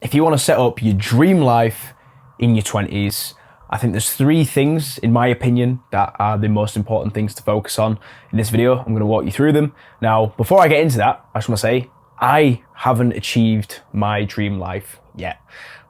If you want to set up your dream life in your 20s, I think there's 3 things, in my opinion, that are the most important things to focus on in this video. I'm going to walk you through them. Now, before I get into that, I just want to say, I haven't achieved my dream life yet,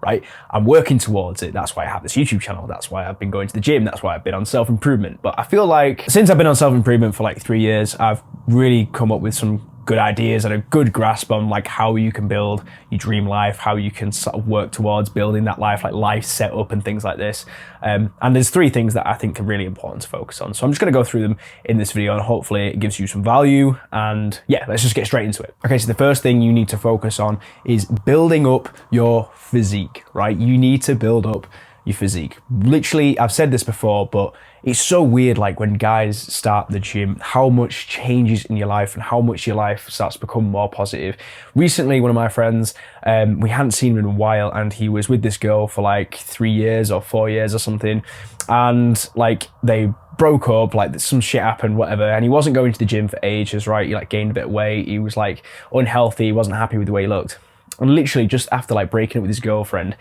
right? I'm working towards it. That's why I have this YouTube channel. That's why I've been going to the gym. That's why I've been on self-improvement. But I feel like since I've been on self-improvement for like 3 years, I've really come up with some good ideas and a good grasp on like how you can build your dream life, how you can sort of work towards building that life, like life setup and things like this. And there's 3 things that I think are really important to focus on. So I'm just going to go through them in this video and hopefully it gives you some value. And yeah, let's just get straight into it. Okay, so the first thing you need to focus on is building up your physique, right? You need to build up your physique. Literally, I've said this before, but it's so weird, like when guys start the gym, how much changes in your life and how much your life starts to become more positive. Recently, one of my friends, we hadn't seen him in a while, and he was with this girl for like 3 years or 4 years or something, and like they broke up, like some shit happened, whatever, and he wasn't going to the gym for ages, right? He like gained a bit of weight, he was like unhealthy, he wasn't happy with the way he looked. And literally just after like breaking up with his girlfriend,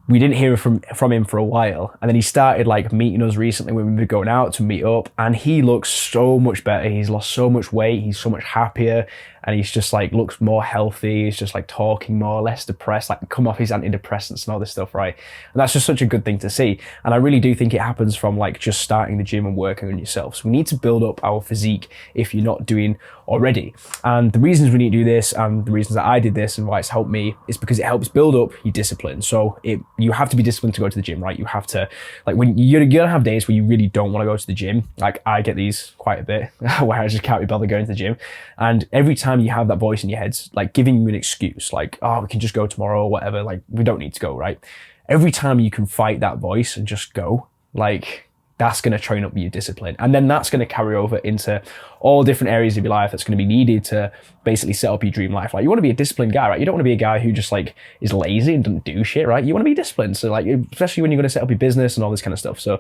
we didn't hear from him for a while. And then he started like meeting us recently when we were going out to meet up, and he looks so much better. He's lost so much weight. He's so much happier, and he's just like looks more healthy. He's just like talking more, less depressed, like come off his antidepressants and all this stuff, right? And that's just such a good thing to see. And I really do think it happens from like just starting the gym and working on yourself. So we need to build up our physique if you're not doing already. And the reasons we need to do this, and the reasons that I did this and why it's helped me, is because it helps build up your discipline. So you have to be disciplined to go to the gym, right? You have to, like, when you're gonna have days where you really don't want to go to the gym. Like I get these quite a bit where I just can't be bothered going to the gym. And every time you have that voice in your head, like giving you an excuse, like, oh, we can just go tomorrow or whatever, like we don't need to go, right? Every time you can fight that voice and just go, like, that's going to train up your discipline. And then that's going to carry over into all different areas of your life that's going to be needed to basically set up your dream life. Like you want to be a disciplined guy, right? You don't want to be a guy who just like is lazy and doesn't do shit, right? You want to be disciplined. So like, especially when you're going to set up your business and all this kind of stuff. So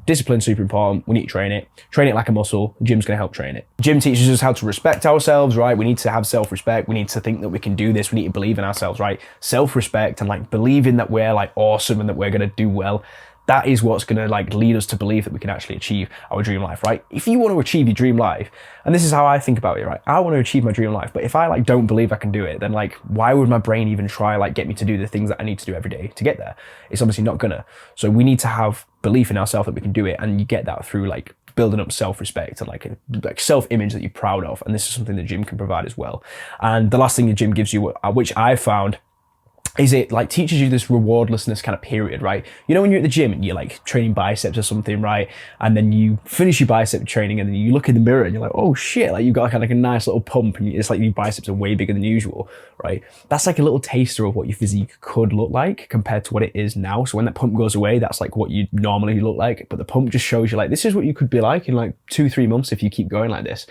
discipline's super important. We need to train it like a muscle. The gym's going to help train it. Gym teaches us how to respect ourselves, right? We need to have self-respect. We need to think that we can do this. We need to believe in ourselves, right? Self-respect and like believing that we're like awesome and that we're going to do well. That is what's going to like lead us to believe that we can actually achieve our dream life, right? If you want to achieve your dream life, and this is how I think about it, right? I want to achieve my dream life, but if I like don't believe I can do it, then like why would my brain even try like get me to do the things that I need to do every day to get there? It's obviously not gonna. So we need to have belief in ourselves that we can do it, and you get that through like building up self-respect and like self-image that you're proud of. And this is something the gym can provide as well. And the last thing the gym gives you, which I found, is it like teaches you this rewardlessness kind of period, right? You know, when you're at the gym and you're like training biceps or something, right? And then you finish your bicep training and then you look in the mirror and you're like, oh shit, like you've got kind of like a nice little pump and it's like your biceps are way bigger than usual, right? That's like a little taster of what your physique could look like compared to what it is now. So when that pump goes away, that's like what you normally look like. But the pump just shows you like, this is what you could be like in like 2-3 months if you keep going like this.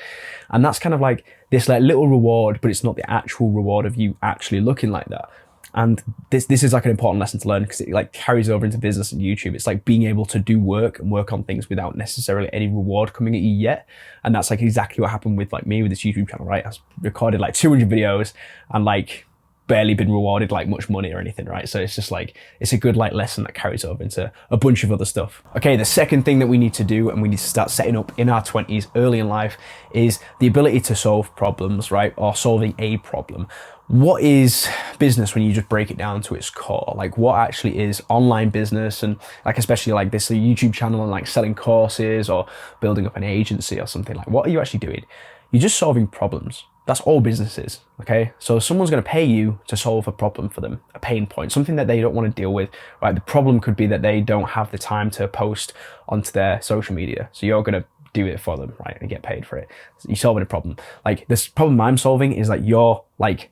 And that's kind of like this like little reward, but it's not the actual reward of you actually looking like that. And this is like an important lesson to learn because it like carries over into business and YouTube. It's like being able to do work and work on things without necessarily any reward coming at you yet. And that's like exactly what happened with like me with this YouTube channel, right? I recorded like 200 videos and like barely been rewarded like much money or anything, right? So it's just like, it's a good like lesson that carries over into a bunch of other stuff. Okay, the second thing that we need to do and we need to start setting up in our 20s early in life is the ability to solve problems, right? Or solving a problem. What is business when you just break it down to its core? Like what actually is online business, and like especially like this YouTube channel and like selling courses or building up an agency or something, like what are you actually doing? You're just solving problems. That's all business is, okay? So someone's gonna pay you to solve a problem for them, a pain point, something that they don't wanna deal with, right? The problem could be that they don't have the time to post onto their social media. So you're gonna do it for them, right? And get paid for it. So you're solving a problem. Like this problem I'm solving is like you're like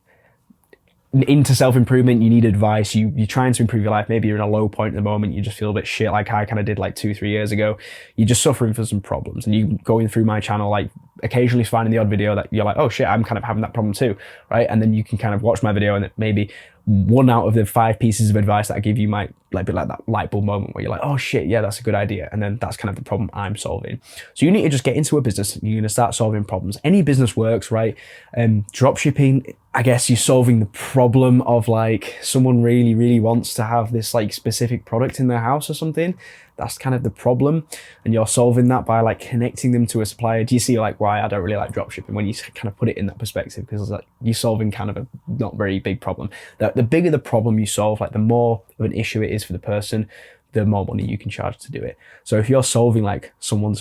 into self-improvement, you need advice, you're trying to improve your life, maybe you're in a low point at the moment, you just feel a bit shit like I kind of did like 2-3 years ago, you're just suffering for some problems, and you going through my channel, like occasionally finding the odd video that you're like, oh shit, I'm kind of having that problem too, right? And then you can kind of watch my video and maybe 1 out of the 5 pieces of advice that I give you might like be like that light bulb moment where you're like, oh shit, yeah, that's a good idea. And then that's kind of the problem I'm solving. So you need to just get into a business. You're going to start solving problems. Any business works, right? Drop shipping, I guess you're solving the problem of like someone really, really wants to have this like specific product in their house or something. That's kind of the problem. And you're solving that by like connecting them to a supplier. Do you see like why I don't really like drop shipping when you kind of put it in that perspective? Because like you're solving kind of a not very big problem. The bigger the problem you solve, like the more of an issue it is for the person, the more money you can charge to do it. So if you're solving like someone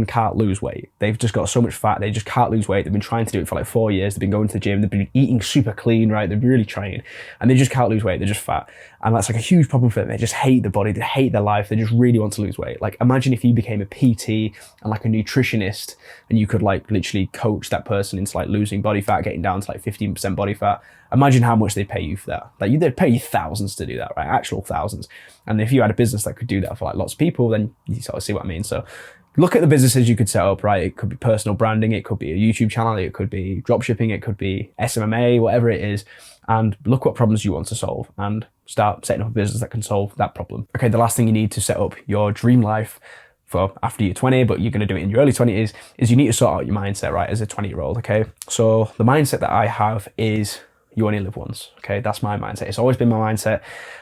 can't lose weight, they've just got so much fat, they just can't lose weight, they've been trying to do it for like 4 years, they've been going to the gym, they've been eating super clean, right? They've been really trying, and they just can't lose weight, they're just fat. And that's like a huge problem for them. They just hate the body, they hate their life, they just really want to lose weight. Like imagine if you became a PT and like a nutritionist, and you could like literally coach that person into like losing body fat, getting down to like 15% body fat. Imagine how much they'd pay you for that. Like they'd pay you thousands to do that, right? Actual thousands. And if you had a business that could do that for like lots of people, then you sort of see what I mean. So look at the businesses you could set up, right? It could be personal branding, it could be a YouTube channel, it could be drop shipping, it could be SMMA, whatever it is. And look what problems you want to solve and start setting up a business that can solve that problem. Okay, the last thing you need to set up your dream life for after you're 20, but you're going to do it in your early 20s, is you need to sort out your mindset, right? As a 20-year-old, okay? So the mindset that I have is you only live once, okay? That's my mindset. It's always been my mindset.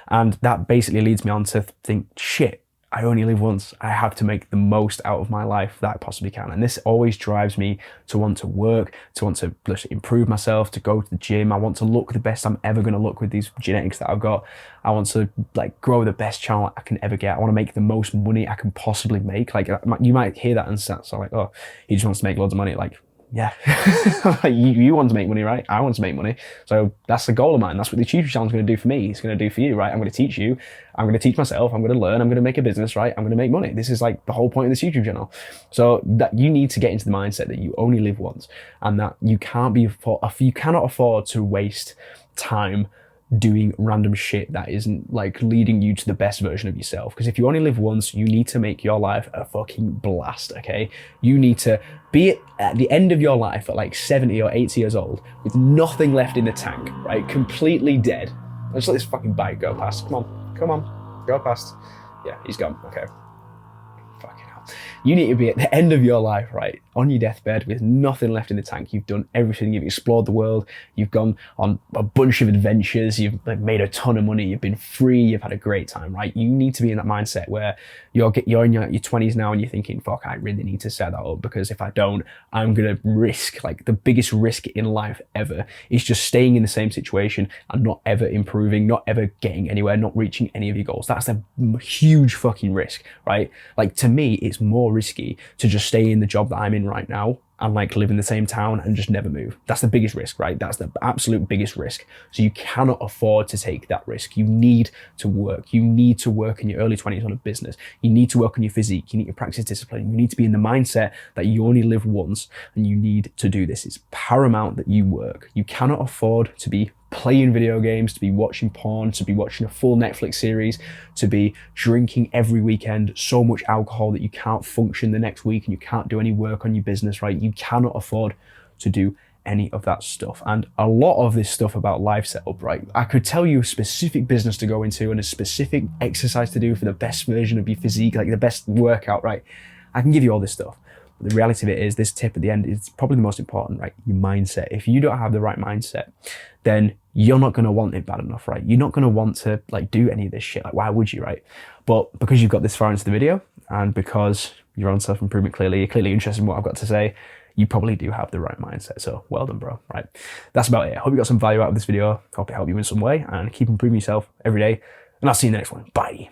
And that basically leads me on to think, shit, I only live once. I have to make the most out of my life that I possibly can. And this always drives me to want to work, to want to improve myself, to go to the gym. I want to look the best I'm ever going to look with these genetics that I've got. I want to like grow the best channel I can ever get. I want to make the most money I can possibly make. Like you might hear that and sound like, oh, he just wants to make loads of money. Like, yeah, you want to make money, right? I want to make money. So that's the goal of mine. That's what the YouTube channel is going to do for me. It's going to do for you, right? I'm going to teach you. I'm going to teach myself. I'm going to learn. I'm going to make a business, right? I'm going to make money. This is like the whole point of this YouTube channel. So that you need to get into the mindset that you only live once, and that you cannot afford to waste time doing random shit that isn't like leading you to the best version of yourself. Because if you only live once, you need to make your life a fucking blast, okay? You need to be at the end of your life at like 70 or 80 years old with nothing left in the tank, right? Completely dead. Let's let this fucking bike go past. Come on, go past. Yeah, he's gone, okay. Fucking hell. You need to be at the end of your life, right? On your deathbed with nothing left in the tank. You've done everything. You've explored the world. You've gone on a bunch of adventures. You've like made a ton of money. You've been free. You've had a great time, right? You need to be in that mindset where you're in your 20s now and you're thinking, fuck, I really need to set that up, because if I don't, I'm going to risk, like the biggest risk in life ever is just staying in the same situation and not ever improving, not ever getting anywhere, not reaching any of your goals. That's a huge fucking risk, right? Like to me, it's more risky to just stay in the job that I'm in right now and like live in the same town and just never move. That's the biggest risk, right? That's the absolute biggest risk. So you cannot afford to take that risk. You need to work. You need to work in your early 20s on a business. You need to work on your physique. You need to practice discipline. You need to be in the mindset that you only live once and you need to do this. It's paramount that you work. You cannot afford to be playing video games, to be watching porn, to be watching a full Netflix series, to be drinking every weekend so much alcohol that you can't function the next week and you can't do any work on your business, right? You cannot afford to do any of that stuff. And a lot of this stuff about life setup, right? I could tell you a specific business to go into and a specific exercise to do for the best version of your physique, like the best workout, right? I can give you all this stuff. The reality of it is, this tip at the end is probably the most important, right? Your mindset. If you don't have the right mindset, then you're not going to want it bad enough, right? You're not going to want to like do any of this shit. Like, why would you, right? But because you've got this far into the video and because you're on self-improvement, you're clearly interested in what I've got to say, you probably do have the right mindset. So well done, bro, right? That's about it. I hope you got some value out of this video. Hope it helped you in some way, and keep improving yourself every day. And I'll see you in the next one. Bye.